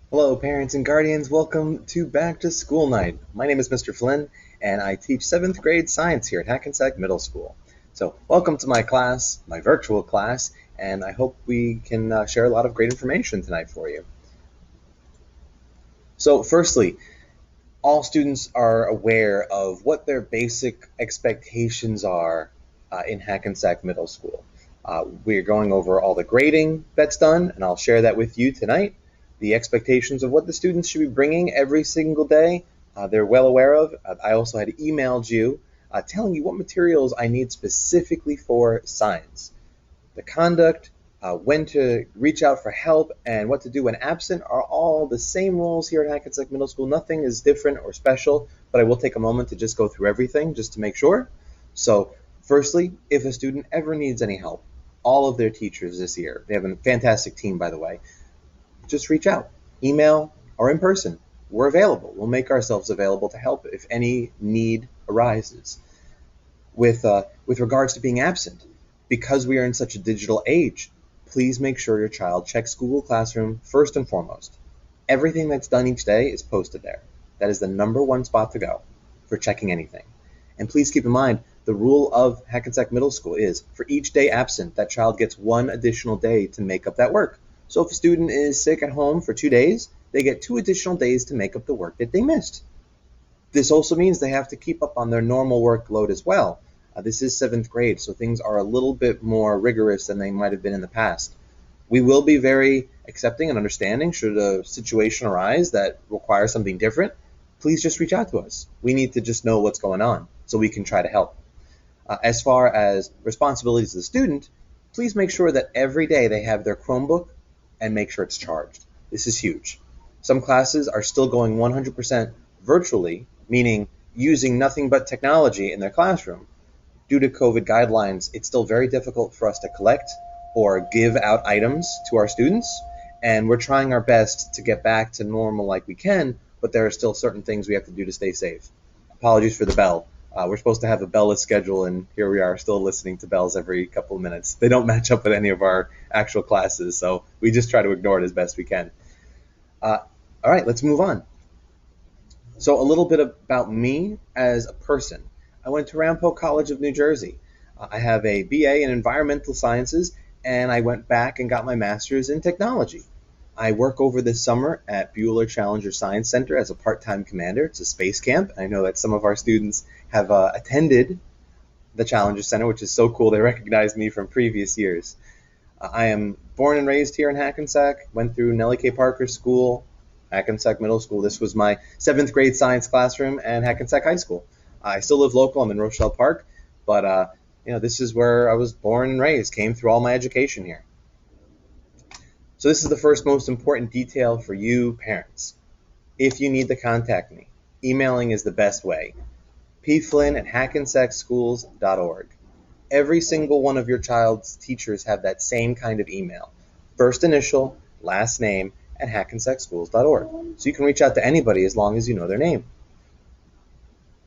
Hello, parents and guardians. Welcome to Back to School Night. My name is Mr. Flynn, and I teach 7th grade science here at Hackensack Middle School. So, welcome to my class, my virtual class, and I hope we can share a lot of great information tonight for you. So, firstly, all students are aware of what their basic expectations are in Hackensack Middle School. We're going over all the grading that's done, and I'll share that with you tonight. The expectations of what the students should be bringing every single day, they're well aware of. I also had emailed you telling you what materials I need specifically for science. The conduct, when to reach out for help, and what to do when absent are all the same rules here at Hackensack Middle School. Nothing is different or special, but I will take a moment to just go through everything just to make sure. So, firstly, if a student ever needs any help, all of their teachers this year, they have a fantastic team, by the way, just reach out, email, or in person. We're available. We'll make ourselves available to help if any need arises. With regards to being absent, because we are in such a digital age, please make sure your child checks Google Classroom first and foremost. Everything that's done each day is posted there. That is the number one spot to go for checking anything. And please keep in mind, the rule of Hackensack Middle School is for each day absent, that child gets one additional day to make up that work. So if a student is sick at home for 2 days, they get 2 additional days to make up the work that they missed. This also means they have to keep up on their normal workload as well. This is 7th grade, so things are a little bit more rigorous than they might have been in the past. We will be very accepting and understanding should a situation arise that requires something different. Please just reach out to us. We need to just know what's going on so we can try to help. As far as responsibilities of the student, please make sure that every day they have their Chromebook and make sure it's charged. This is huge. Some classes are still going 100% virtually, meaning using nothing but technology in their classroom. Due to COVID guidelines, it's still very difficult for us to collect or give out items to our students, and we're trying our best to get back to normal like we can, but there are still certain things we have to do to stay safe. Apologies for the bell. We're supposed to have a bell-less schedule, and here we are still listening to bells every couple of minutes. They don't match up with any of our actual classes, so we just try to ignore it as best we can. Uh, all right, let's move on. So a little bit about me as a person. I went to Ramapo College of New Jersey. I have a BA in Environmental Sciences, and I went back and got my master's in technology. I work over this summer at Bueller Challenger Science Center as a part-time commander. It's a space camp. I know that some of our students have attended the Challenger Center, which is so cool. They recognize me from previous years. I am born and raised here in Hackensack, went through Nellie K. Parker School, Hackensack Middle School. This was my 7th grade science classroom, and Hackensack High School. I still live local. I'm in Rochelle Park, but this is where I was born and raised. Came through all my education here. So this is the first most important detail for you parents. If you need to contact me, emailing is the best way. pflynn@hackensackschools.org. Every single one of your child's teachers have that same kind of email. First initial, last name, at hackensackschools.org. So you can reach out to anybody as long as you know their name.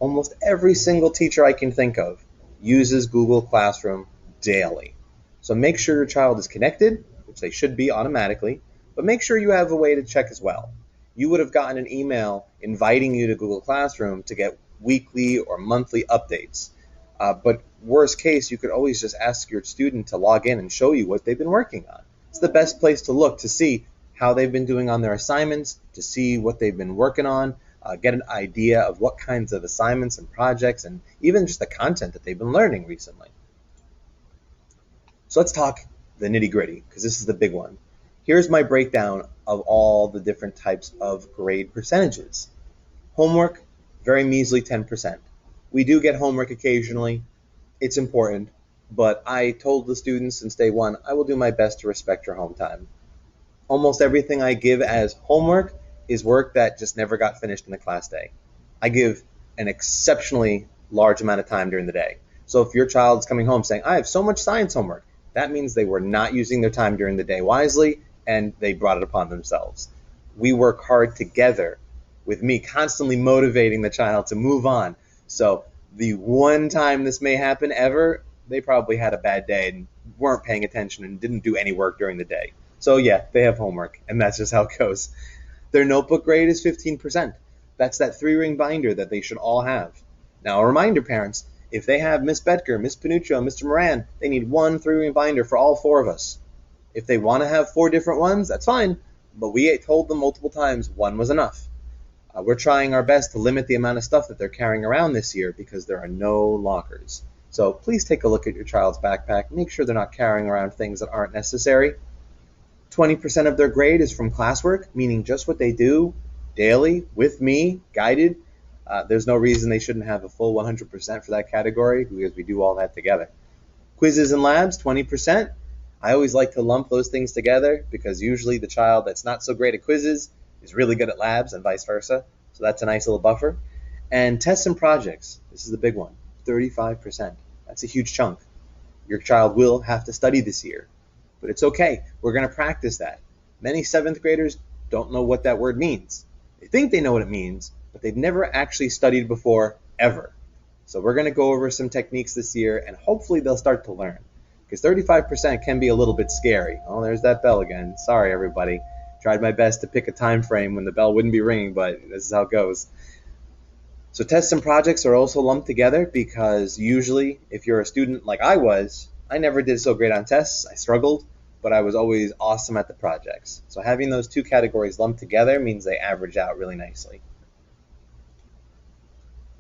Almost every single teacher I can think of uses Google Classroom daily. So make sure your child is connected, which they should be automatically, but make sure you have a way to check as well. You would have gotten an email inviting you to Google Classroom to get weekly or monthly updates. But worst case, you could always just ask your student to log in and show you what they've been working on. It's the best place to look to see how they've been doing on their assignments, to see what they've been working on, get an idea of what kinds of assignments and projects, and even just the content that they've been learning recently. So let's talk the nitty-gritty, because this is the big one. Here's my breakdown of all the different types of grade percentages. Homework, very measly 10%. We do get homework occasionally. It's important, but I told the students since day one, I will do my best to respect your home time. Almost everything I give as homework is work that just never got finished in the class day. I give an exceptionally large amount of time during the day. So if your child's coming home saying, I have so much science homework, that means they were not using their time during the day wisely, and they brought it upon themselves. We work hard together with me constantly motivating the child to move on. So the one time this may happen ever, they probably had a bad day and weren't paying attention and didn't do any work during the day. So yeah, they have homework, and that's just how it goes. Their notebook grade is 15%. That's that 3-ring binder that they should all have. Now, a reminder, parents, if they have Miss Betker, Miss Panuccio, Mr. Moran, they need one 3-ring binder for all 4 of us. If they want to have 4 different ones, that's fine, but we told them multiple times 1 was enough. We're trying our best to limit the amount of stuff that they're carrying around this year because there are no lockers. So please take a look at your child's backpack. Make sure they're not carrying around things that aren't necessary. 20% of their grade is from classwork, meaning just what they do daily with me, guided. There's no reason they shouldn't have a full 100% for that category because we do all that together. Quizzes and labs, 20%. I always like to lump those things together because usually the child that's not so great at quizzes is really good at labs and vice versa. So that's a nice little buffer. And tests and projects, this is the big one, 35%. That's a huge chunk. Your child will have to study this year, but it's okay. We're going to practice that. Many 7th graders don't know what that word means. They think they know what it means, but they've never actually studied before, ever. So we're going to go over some techniques this year, and hopefully they'll start to learn. Because 35% can be a little bit scary. Oh, there's that bell again. Sorry, everybody. Tried my best to pick a time frame when the bell wouldn't be ringing, but this is how it goes. So tests and projects are also lumped together because usually if you're a student like I was, I never did so great on tests. I struggled, but I was always awesome at the projects. So having those 2 categories lumped together means they average out really nicely.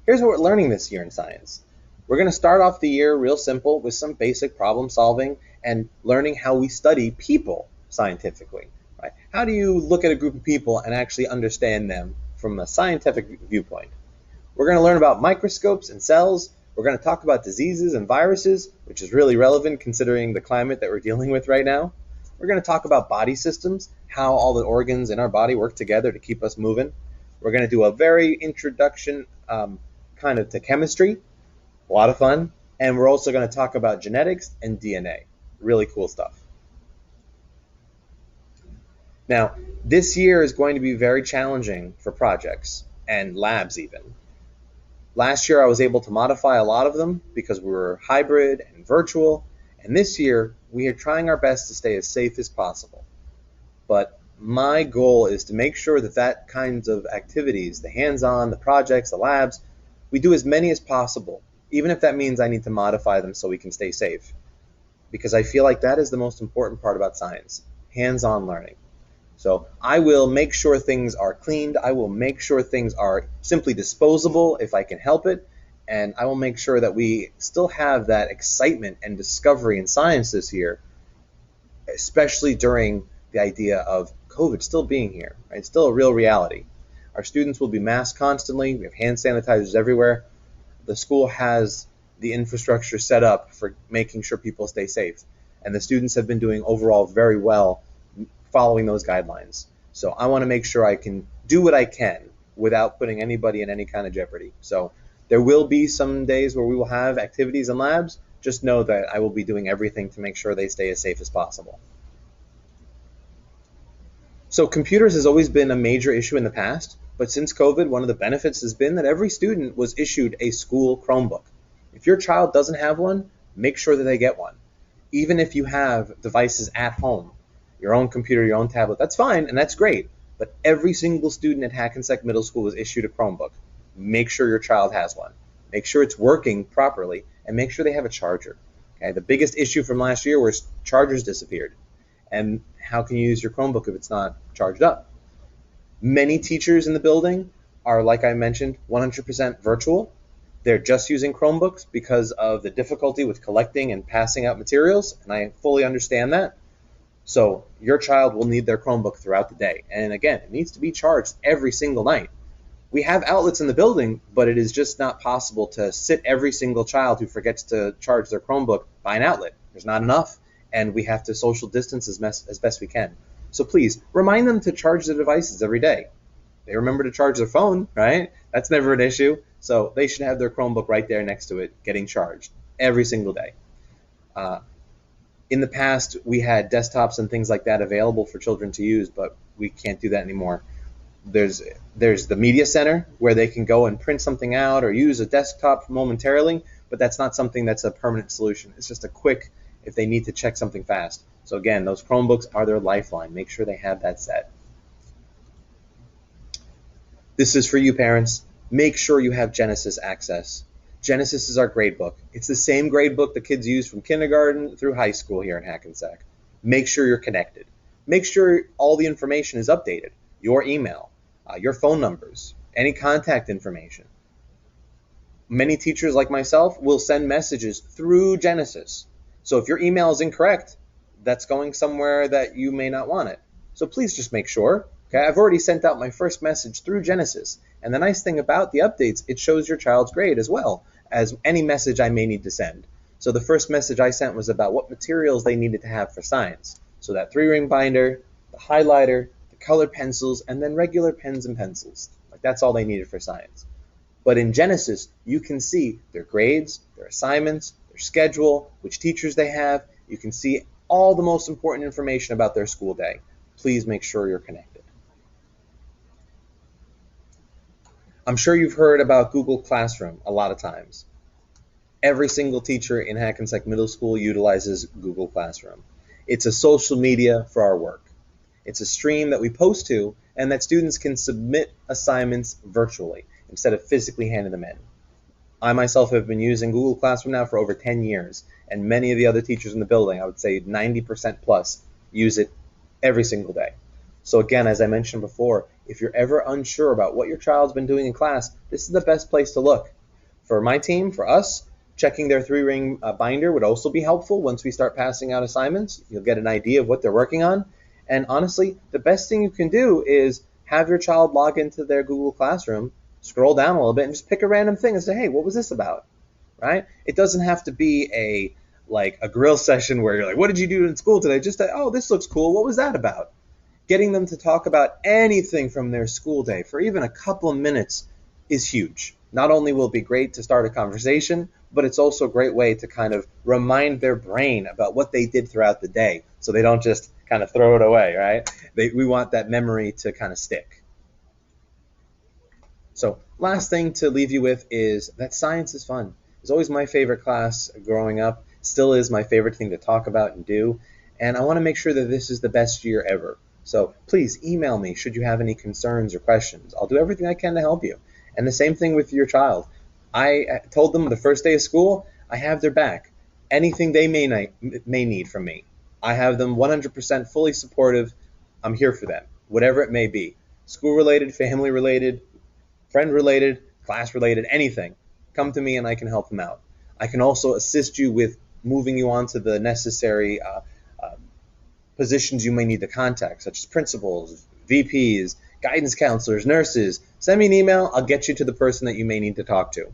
Here's what we're learning this year in science. We're going to start off the year real simple with some basic problem solving and learning how we study people scientifically. Right? How do you look at a group of people and actually understand them from a scientific viewpoint? We're going to learn about microscopes and cells. We're going to talk about diseases and viruses, which is really relevant considering the climate that we're dealing with right now. We're going to talk about body systems, how all the organs in our body work together to keep us moving. We're going to do a very introduction kind of to chemistry. A lot of fun. And we're also going to talk about genetics and DNA. Really cool stuff. Now, this year is going to be very challenging for projects and labs even. Last year I was able to modify a lot of them because we were hybrid and virtual. And this year we are trying our best to stay as safe as possible. But my goal is to make sure that kinds of activities, the hands-on, the projects, the labs, we do as many as possible. Even if that means I need to modify them so we can stay safe. Because I feel like that is the most important part about science, hands-on learning. So I will make sure things are cleaned. I will make sure things are simply disposable if I can help it. And I will make sure that we still have that excitement and discovery in science this year, especially during the idea of COVID still being here. Right? It's still a real reality. Our students will be masked constantly. We have hand sanitizers everywhere. The school has the infrastructure set up for making sure people stay safe. And the students have been doing overall very well following those guidelines. So I want to make sure I can do what I can without putting anybody in any kind of jeopardy. So there will be some days where we will have activities and labs. Just know that I will be doing everything to make sure they stay as safe as possible. So computers has always been a major issue in the past. But since COVID, one of the benefits has been that every student was issued a school Chromebook. If your child doesn't have one, make sure that they get one. Even if you have devices at home, your own computer, your own tablet, that's fine and that's great. But every single student at Hackensack Middle School was issued a Chromebook. Make sure your child has one. Make sure it's working properly and make sure they have a charger. Okay? The biggest issue from last year was chargers disappeared. And how can you use your Chromebook if it's not charged up? Many teachers in the building are, like I mentioned, 100% virtual. They're just using Chromebooks because of the difficulty with collecting and passing out materials, and I fully understand that. So your child will need their Chromebook throughout the day. And again, it needs to be charged every single night. We have outlets in the building, but it is just not possible to sit every single child who forgets to charge their Chromebook by an outlet. There's not enough, and we have to social distance as best we can. So please, remind them to charge their devices every day. They remember to charge their phone, right? That's never an issue. So they should have their Chromebook right there next to it, getting charged every single day. In the past, we had desktops and things like that available for children to use, but we can't do that anymore. There's the media center where they can go and print something out or use a desktop momentarily, but that's not something that's a permanent solution. It's just a quick, if they need to check something fast. So again, those Chromebooks are their lifeline. Make sure they have that set. This is for you parents. Make sure you have Genesis access. Genesis is our grade book. It's the same grade book the kids use from kindergarten through high school here in Hackensack. Make sure you're connected. Make sure all the information is updated. Your email, your phone numbers, any contact information. Many teachers like myself will send messages through Genesis. So if your email is incorrect, that's going somewhere that you may not want it. So please just make sure. Okay, I've already sent out my first message through Genesis. And the nice thing about the updates, it shows your child's grade as well as any message I may need to send. So the first message I sent was about what materials they needed to have for science. So that 3-ring binder, the highlighter, the colored pencils, and then regular pens and pencils. Like that's all they needed for science. But in Genesis, you can see their grades, their assignments, their schedule, which teachers they have. You can see all the most important information about their school day. Please make sure you're connected. I'm sure you've heard about Google Classroom a lot of times. Every single teacher in Hackensack Middle School utilizes Google Classroom. It's a social media for our work. It's a stream that we post to and that students can submit assignments virtually instead of physically handing them in. I myself have been using Google Classroom now for over 10 years, and many of the other teachers in the building, I would say 90% plus, use it every single day. So again, as I mentioned before, if you're ever unsure about what your child's been doing in class, this is the best place to look. For my team, for us, checking their 3-ring binder would also be helpful. Once we start passing out assignments, you'll get an idea of what they're working on. And honestly, the best thing you can do is have your child log into their Google Classroom, scroll down a little bit, and just pick a random thing and say, hey, what was this about? Right? It doesn't have to be a grill session where you're like, what did you do in school today? Just that, oh, this looks cool. What was that about? Getting them to talk about anything from their school day for even a couple of minutes is huge. Not only will it be great to start a conversation, but it's also a great way to kind of remind their brain about what they did throughout the day so they don't just kind of throw it away, right? We want that memory to kind of stick. So last thing to leave you with is that science is fun. It's always my favorite class growing up, still is my favorite thing to talk about and do, and I want to make sure that this is the best year ever. So please email me should you have any concerns or questions. I'll do everything I can to help you. And the same thing with your child. I told them the first day of school, I have their back. Anything they may need from me, I have them 100% fully supportive. I'm here for them, whatever it may be. School-related, family-related, friend-related, class-related, anything. Come to me and I can help them out. I can also assist you with moving you on to the necessary positions you may need to contact, such as principals, VPs, guidance counselors, nurses. Send me an email. I'll get you to the person that you may need to talk to.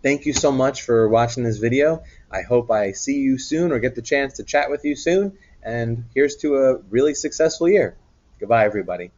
Thank you so much for watching this video. I hope I see you soon or get the chance to chat with you soon. And here's to a really successful year. Goodbye, everybody.